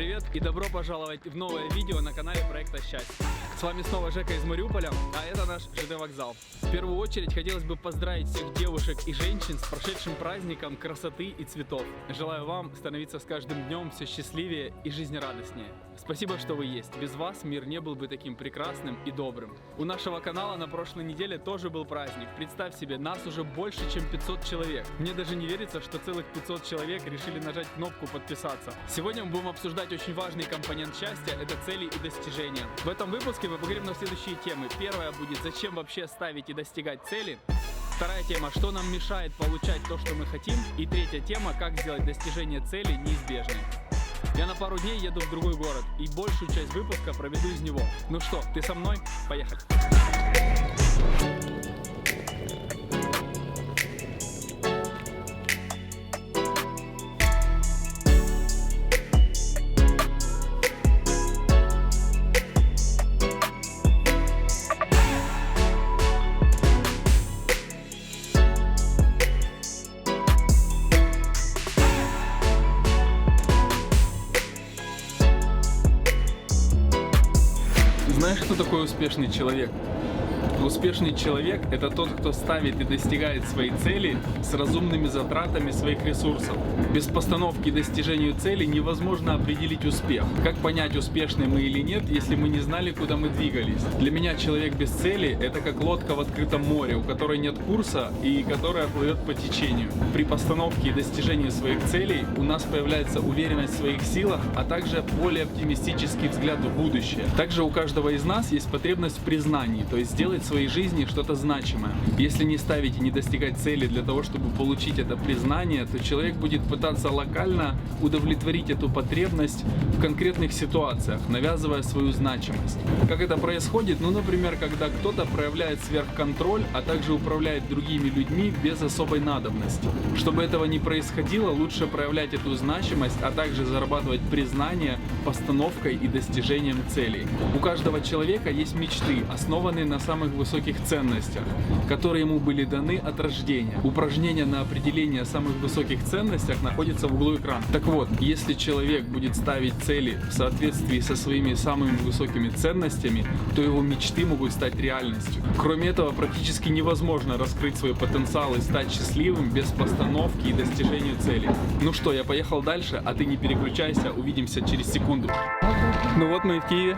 привет и добро пожаловать в новое видео на канале проекта Счастье. С вами снова Жека из Мариуполя, а это наш ЖД вокзал. В первую очередь хотелось бы поздравить всех девушек и женщин с прошедшим праздником красоты и цветов. Желаю вам становиться с каждым днем все счастливее и жизнерадостнее. Спасибо, что вы есть. Без вас мир не был бы таким прекрасным и добрым. У нашего канала на прошлой неделе тоже был праздник. Представь себе, нас уже больше, чем 500 человек. Мне даже не верится, что целых 500 человек решили нажать кнопку подписаться. Сегодня мы будем обсуждать очень важный компонент счастья – это цели и достижения. В этом выпуске мы поговорим на следующие темы. Первая будет – зачем вообще ставить и достигать цели? Вторая тема – что нам мешает получать то, что мы хотим? И третья тема – как сделать достижение цели неизбежной. Я на пару дней еду в другой город и большую часть выпуска проведу из него. Ну что, ты со мной? Поехали! Знаешь, кто такой успешный человек? Успешный человек – это тот, кто ставит и достигает своей цели с разумными затратами своих ресурсов. Без постановки и достижению цели невозможно определить успех. Как понять, успешны мы или нет, если мы не знали, куда мы двигались? Для меня человек без цели – это как лодка в открытом море, у которой нет курса и которая плывет по течению. При постановке и достижении своих целей у нас появляется уверенность в своих силах, а также более оптимистический взгляд в будущее. Также у каждого из нас есть потребность в признании, то есть сделать в своей жизни что-то значимое. Если не ставить и не достигать цели для того, чтобы получить это признание, то человек будет пытаться локально удовлетворить эту потребность в конкретных ситуациях, навязывая свою значимость. Как это происходит? Ну, например, когда кто-то проявляет сверхконтроль, а также управляет другими людьми без особой надобности. Чтобы этого не происходило, лучше проявлять эту значимость, а также зарабатывать признание постановкой и достижением целей. У каждого человека есть мечты, основанные на самых высоких ценностях, которые ему были даны от рождения. Упражнение на определение самых высоких ценностях находится в углу экрана. Так вот, если человек будет ставить цели в соответствии со своими самыми высокими ценностями, то его мечты могут стать реальностью. Кроме этого, практически невозможно раскрыть свой потенциал и стать счастливым без постановки и достижения цели. Ну что, я поехал дальше, а ты не переключайся, увидимся через секунду. Ну вот мы и в Киеве.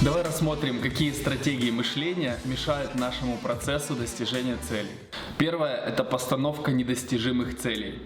Давай рассмотрим, какие стратегии мышления мешают нашему процессу достижения целей. Первое – это постановка недостижимых целей.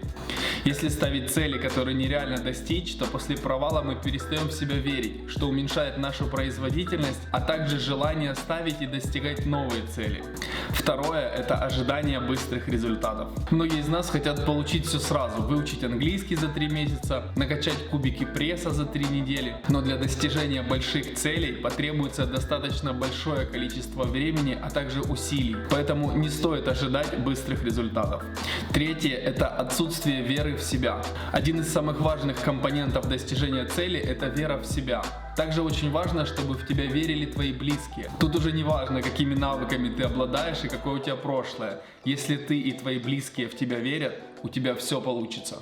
Если ставить цели, которые нереально достичь, то после провала мы перестаем в себя верить, что уменьшает нашу производительность, а также желание ставить и достигать новые цели. Второе – это ожидание быстрых результатов. Многие из нас хотят получить все сразу, выучить английский за 3 месяца, накачать кубики пресса за 3 недели. Но для достижения больших целей потребуется достаточно большое количество времени, а также усилий. Поэтому не стоит ожидать быстрых результатов. Третье – это отсутствие веры в себя. Один из самых важных компонентов достижения цели – это вера в себя. Также очень важно, чтобы в тебя верили твои близкие. Тут уже не важно, какими навыками ты обладаешь и какое у тебя прошлое. Если ты и твои близкие в тебя верят, у тебя все получится.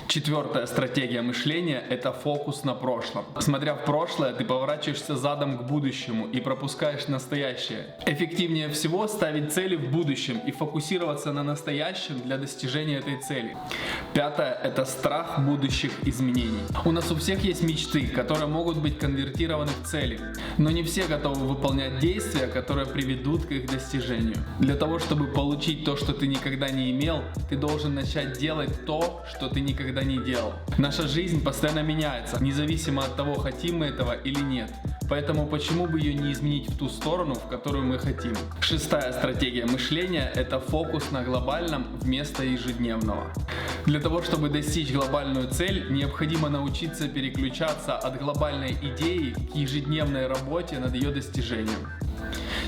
Четвертая стратегия мышления – это фокус на прошлом. Смотря в прошлое, ты поворачиваешься задом к будущему и пропускаешь настоящее. Эффективнее всего ставить цели в будущем и фокусироваться на настоящем для достижения этой цели. Пятое – это страх будущих изменений. У нас у всех есть мечты, которые могут быть конвертированы в цели, но не все готовы выполнять действия, которые приведут к их достижению. Для того, чтобы получить то, что ты никогда не имел, ты должен начать делать то, что ты никогда не делал. Наша жизнь постоянно меняется, независимо от того, хотим мы этого или нет. Поэтому почему бы ее не изменить в ту сторону, в которую мы хотим? Шестая стратегия мышления – это фокус на глобальном вместо ежедневного. Для того, чтобы достичь глобальную цель, необходимо научиться переключаться от глобальной идеи к ежедневной работе над ее достижением.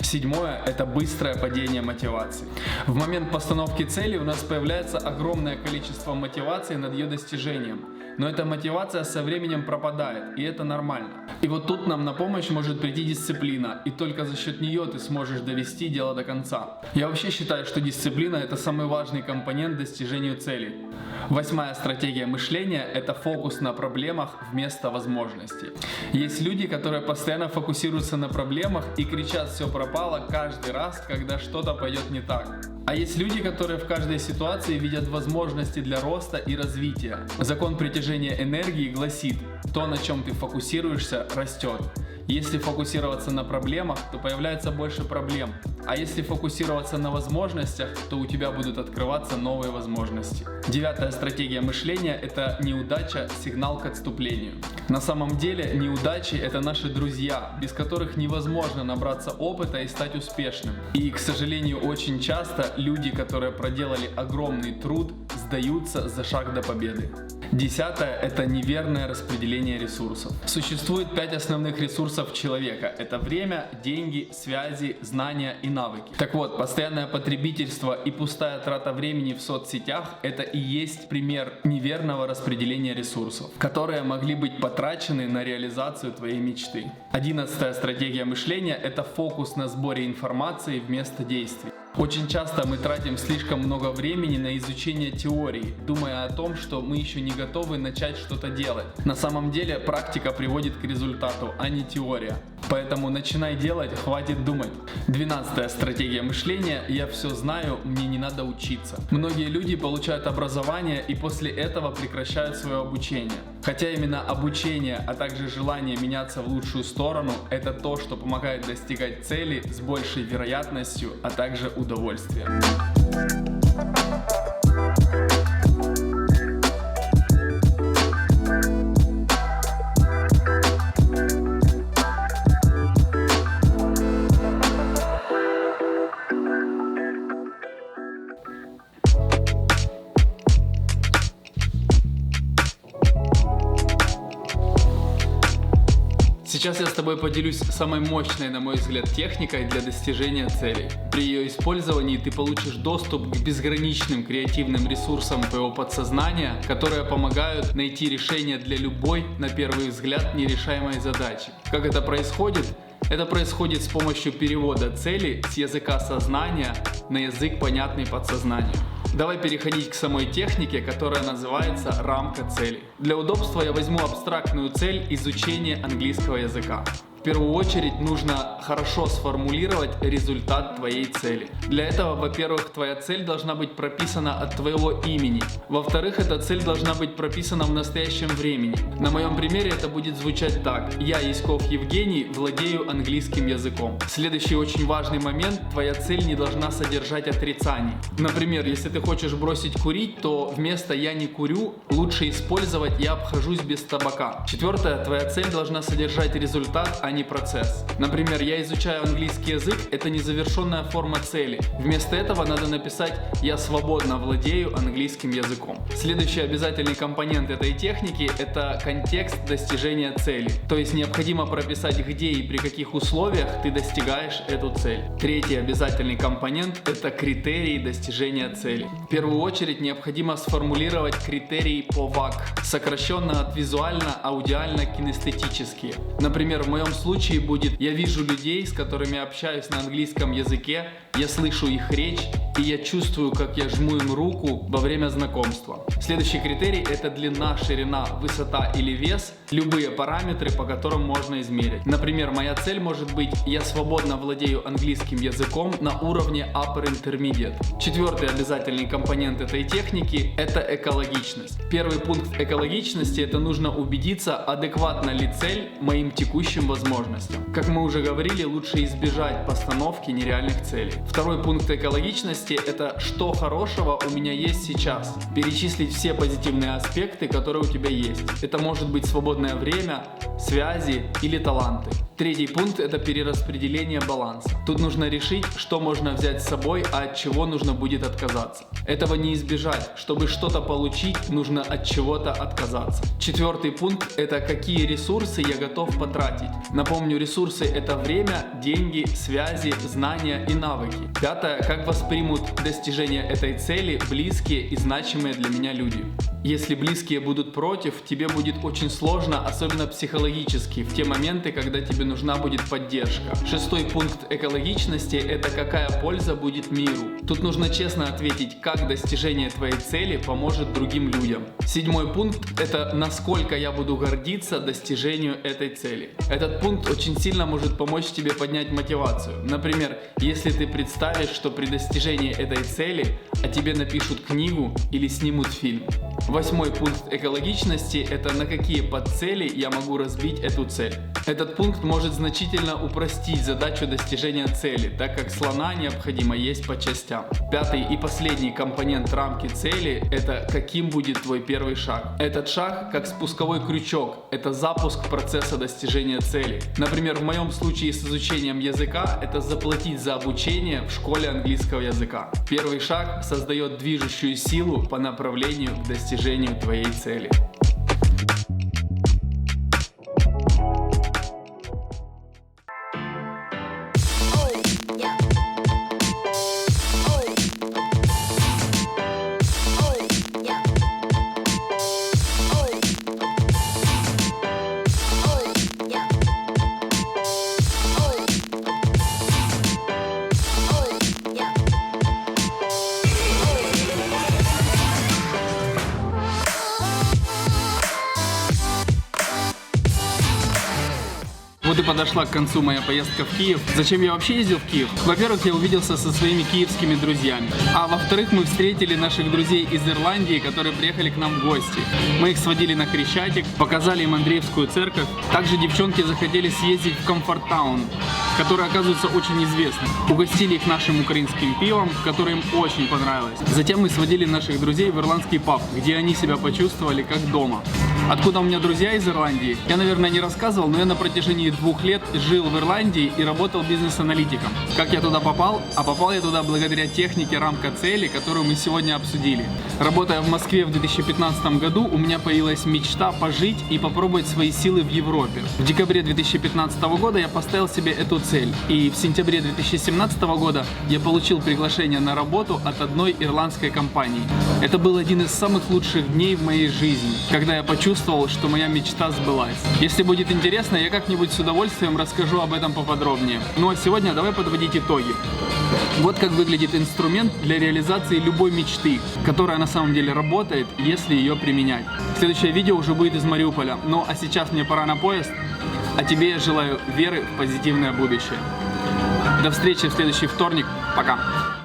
Седьмое – это быстрое падение мотивации. В момент постановки цели у нас появляется огромное количество мотивации над ее достижением. Но эта мотивация со временем пропадает, и это нормально. И вот тут нам на помощь может прийти дисциплина, и только за счет нее ты сможешь довести дело до конца. Я вообще считаю, что дисциплина – это самый важный компонент достижению целей. Восьмая стратегия мышления – это фокус на проблемах вместо возможностей. Есть люди, которые постоянно фокусируются на проблемах и кричат «все пропало» каждый раз, когда что-то пойдет не так. А есть люди, которые в каждой ситуации видят возможности для роста и развития. Закон притяжения энергии гласит: то, на чем ты фокусируешься, растет. Если фокусироваться на проблемах, то появляется больше проблем. А если фокусироваться на возможностях, то у тебя будут открываться новые возможности. Девятая стратегия мышления – это неудача – сигнал к отступлению. На самом деле неудачи – это наши друзья, без которых невозможно набраться опыта и стать успешным. И, к сожалению, очень часто люди, которые проделали огромный труд, сдаются за шаг до победы. Десятое – это неверное распределение ресурсов. Существует 5 основных ресурсов человека. Это время, деньги, связи, знания и навыки. Так вот, постоянное потребительство и пустая трата времени в соцсетях – это и есть пример неверного распределения ресурсов, которые могли быть потрачены на реализацию твоей мечты. 11-я стратегия мышления – это фокус на сборе информации вместо действий. Очень часто мы тратим слишком много времени на изучение теории, думая о том, что мы еще не готовы начать что-то делать. На самом деле практика приводит к результату, а не теория. Поэтому начинай делать, хватит думать. 12-я стратегия мышления – я все знаю, мне не надо учиться. Многие люди получают образование и после этого прекращают свое обучение. Хотя именно обучение, а также желание меняться в лучшую сторону – это то, что помогает достигать цели с большей вероятностью, а также удовольствием. Сейчас я с тобой поделюсь самой мощной, на мой взгляд, техникой для достижения целей. При ее использовании ты получишь доступ к безграничным креативным ресурсам твоего подсознания, которые помогают найти решение для любой, на первый взгляд, нерешаемой задачи. Как это происходит? Это происходит с помощью перевода цели с языка сознания на язык, понятный подсознанию. Давай переходить к самой технике, которая называется рамка цели. Для удобства я возьму абстрактную цель изучения английского языка. В первую очередь нужно хорошо сформулировать результат твоей цели. Для этого, во-первых, твоя цель должна быть прописана от твоего имени. Во-вторых, эта цель должна быть прописана в настоящем времени. На моем примере это будет звучать так. Я, Яськов Евгений, владею английским языком. Следующий очень важный момент. Твоя цель не должна содержать отрицаний. Например, если ты хочешь бросить курить, то вместо «я не курю» лучше использовать «я обхожусь без табака». Четвертое, твоя цель должна содержать результат, а не процесс. Например, я изучаю английский язык, это незавершенная форма цели. Вместо этого надо написать «я свободно владею английским языком». Следующий обязательный компонент этой техники – это контекст достижения цели. То есть необходимо прописать, где и при каких условиях ты достигаешь эту цель. Третий обязательный компонент – это критерии достижения цели. В первую очередь необходимо сформулировать критерии по ВАК, сокращенно от визуально-аудиально-кинестетические. Например, в моем случае будет: я вижу людей, с которыми общаюсь на английском языке, я слышу их речь, и я чувствую, как я жму им руку во время знакомства. Следующий критерий — это длина, ширина, высота или вес, любые параметры, по которым можно измерить. Например, моя цель может быть: я свободно владею английским языком на уровне Upper Intermediate. Четвертый обязательный компонент этой техники — это экологичность. Первый пункт экологичности — это нужно убедиться, адекватна ли цель моим текущим возможностям. Как мы уже говорили, лучше избежать постановки нереальных целей. Второй пункт экологичности — это что хорошего у меня есть сейчас. Перечислить все позитивные аспекты, которые у тебя есть. Это может быть свободное время, связи или таланты. Третий пункт — это перераспределение баланса. Тут нужно решить, что можно взять с собой, а от чего нужно будет отказаться. Этого не избежать. Чтобы что-то получить, нужно от чего-то отказаться. Четвертый пункт — это какие ресурсы я готов потратить. Напомню, ресурсы — это время, деньги, связи, знания и навыки. Пятое — как воспримут достижение этой цели близкие и значимые для меня люди. Если близкие будут против, тебе будет очень сложно, особенно психологически, в те моменты, когда тебе нужна будет поддержка. Шестой пункт экологичности — это какая польза будет миру. Тут нужно честно ответить, как достижение твоей цели поможет другим людям. Седьмой пункт — это насколько я буду гордиться достижению этой цели. Этот пункт очень сильно может помочь тебе поднять мотивацию. Например, если ты представишь, что при достижении этой цели о тебе напишут книгу или снимут фильм. Восьмой пункт экологичности — это на какие подцели я могу разбить эту цель. Этот пункт может значительно упростить задачу достижения цели, так как слона необходимо есть по частям. Пятый и последний компонент рамки цели — это каким будет твой первый шаг. Этот шаг как спусковой крючок, это запуск процесса достижения цели. Например, в моем случае с изучением языка — это заплатить за обучение в школе английского языка. Первый шаг создает движущую силу по направлению к достижению твоей цели. Вот и подошла к концу моя поездка в Киев. Зачем я вообще ездил в Киев? Во-первых, я увиделся со своими киевскими друзьями. А во-вторых, мы встретили наших друзей из Ирландии, которые приехали к нам в гости. Мы их сводили на Крещатик, показали им Андреевскую церковь. Также девчонки захотели съездить в Комфорт-таун, который, оказывается, очень известный. Угостили их нашим украинским пивом, которое им очень понравилось. Затем мы сводили наших друзей в ирландский паб, где они себя почувствовали как дома. Откуда у меня друзья из Ирландии? Я, наверное, не рассказывал, но я на протяжении 2 лет жил в Ирландии и работал бизнес-аналитиком. Как я туда попал? А попал я туда благодаря технике рамка цели, которую мы сегодня обсудили. Работая в Москве в 2015 году, у меня появилась мечта пожить и попробовать свои силы в Европе. В декабре 2015 года я поставил себе эту цель. И в сентябре 2017 года я получил приглашение на работу от одной ирландской компании. Это был один из самых лучших дней в моей жизни, когда я почувствовал, что моя мечта сбылась. Если будет интересно, я как-нибудь с удовольствием расскажу об этом поподробнее. Ну а сегодня давай подводить итоги. Вот как выглядит инструмент для реализации любой мечты, которая на самом деле работает, если ее применять. Следующее видео уже будет из Мариуполя. Ну а сейчас мне пора на поезд, а тебе я желаю веры в позитивное будущее. До встречи в следующий вторник. Пока.